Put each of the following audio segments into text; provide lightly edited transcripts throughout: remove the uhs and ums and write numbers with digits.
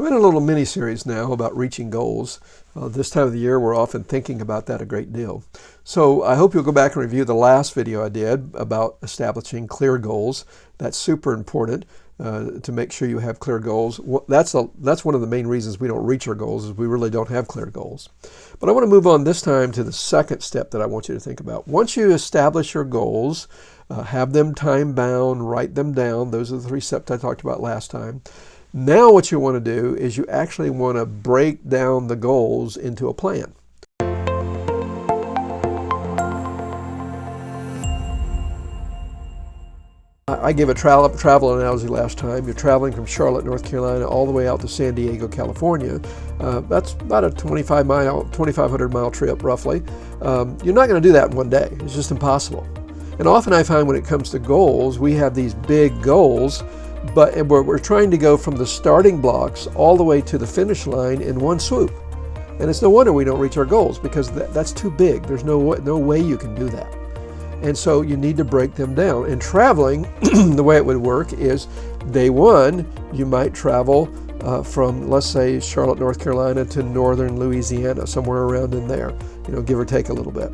I'm in a little mini-series now about reaching goals. This time of the year, we're often thinking about that a great deal. So I hope you'll go back and review the last video I did about establishing clear goals. That's super important to make sure you have clear goals. That's one of the main reasons we don't reach our goals, is we really don't have clear goals. But I want to move on this time to the second step that I want you to think about. Once you establish your goals, have them time-bound, write them down. Those are the 3 steps I talked about last time. Now what you want to do is you actually want to break down the goals into a plan. I gave a travel analogy last time. You're traveling from Charlotte, North Carolina, all the way out to San Diego, California. That's about a 2,500 mile trip, roughly. You're not going to do that in one day. It's just impossible. And often I find when it comes to goals, we have these big goals, but we're trying to go from the starting blocks all the way to the finish line in one swoop. And it's no wonder we don't reach our goals, because that's too big. There's no way you can do that. And so you need to break them down. And traveling, the way it would work is, day one, you might travel from, let's say, Charlotte, North Carolina to northern Louisiana, somewhere around in there, give or take a little bit.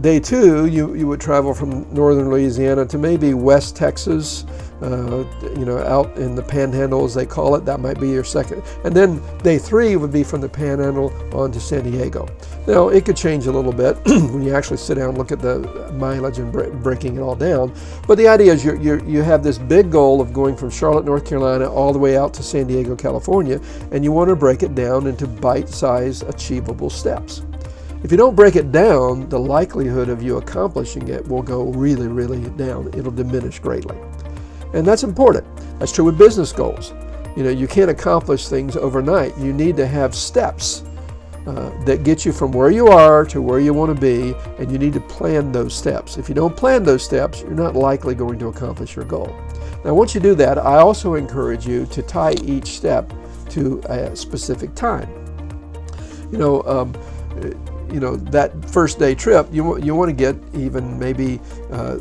Day two, you would travel from northern Louisiana to maybe West Texas, out in the Panhandle, as they call it. That might be your second. And then day three would be from the Panhandle on to San Diego. Now, it could change a little bit when you actually sit down and look at the mileage and breaking it all down. But the idea is you have this big goal of going from Charlotte, North Carolina, all the way out to San Diego, California, and you want to break it down into bite-sized, achievable steps. If you don't break it down, the likelihood of you accomplishing it will go really, really down. It'll diminish greatly. And that's important. That's true with business goals. You can't accomplish things overnight. You need to have steps that get you from where you are to where you want to be, and you need to plan those steps. If you don't plan those steps, you're not likely going to accomplish your goal. Now, once you do that, I also encourage you to tie each step to a specific time. That first day trip, you want to get even maybe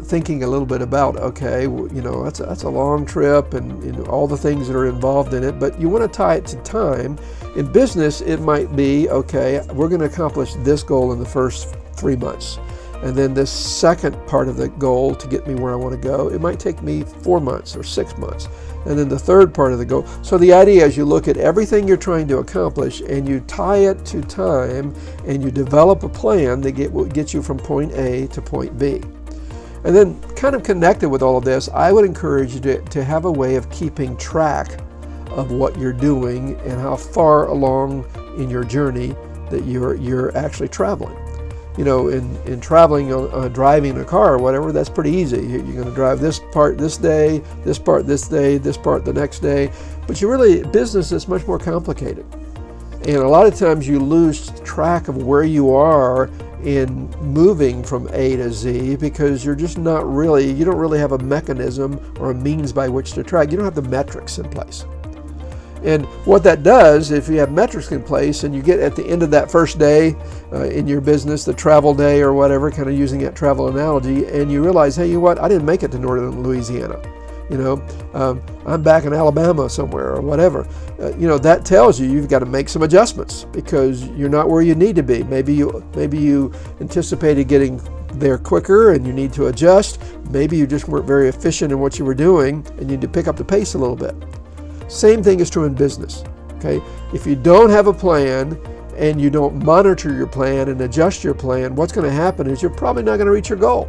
thinking a little bit about, okay, that's a long trip and all the things that are involved in it, but you want to tie it to time. In business, it might be, okay, we're going to accomplish this goal in the first 3 months. And then this second part of the goal to get me where I want to go, it might take me 4 months or 6 months. And then the third part of the goal. So the idea is you look at everything you're trying to accomplish and you tie it to time, and you develop a plan that gets you from point A to point B. And then, kind of connected with all of this, I would encourage you to have a way of keeping track of what you're doing and how far along in your journey that you're actually traveling. In traveling, driving in a car or whatever, that's pretty easy. You're going to drive this part this day, this part this day, this part the next day. But business is much more complicated. And a lot of times you lose track of where you are in moving from A to Z, because you don't really have a mechanism or a means by which to track. You don't have the metrics in place. And what that does, if you have metrics in place and you get at the end of that first day in your business, the travel day or whatever, kind of using that travel analogy, and you realize, hey, I didn't make it to northern Louisiana. I'm back in Alabama somewhere or whatever. That tells you've got to make some adjustments, because you're not where you need to be. Maybe you anticipated getting there quicker and you need to adjust. Maybe you just weren't very efficient in what you were doing and you need to pick up the pace a little bit. Same thing is true in business, okay? If you don't have a plan and you don't monitor your plan and adjust your plan, what's going to happen is you're probably not going to reach your goal.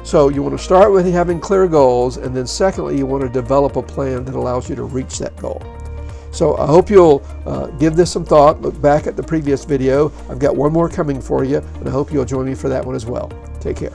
So you want to start with having clear goals, and then secondly, you want to develop a plan that allows you to reach that goal. So I hope you'll give this some thought. Look back at the previous video. I've got one more coming for you, and I hope you'll join me for that one as well. Take care.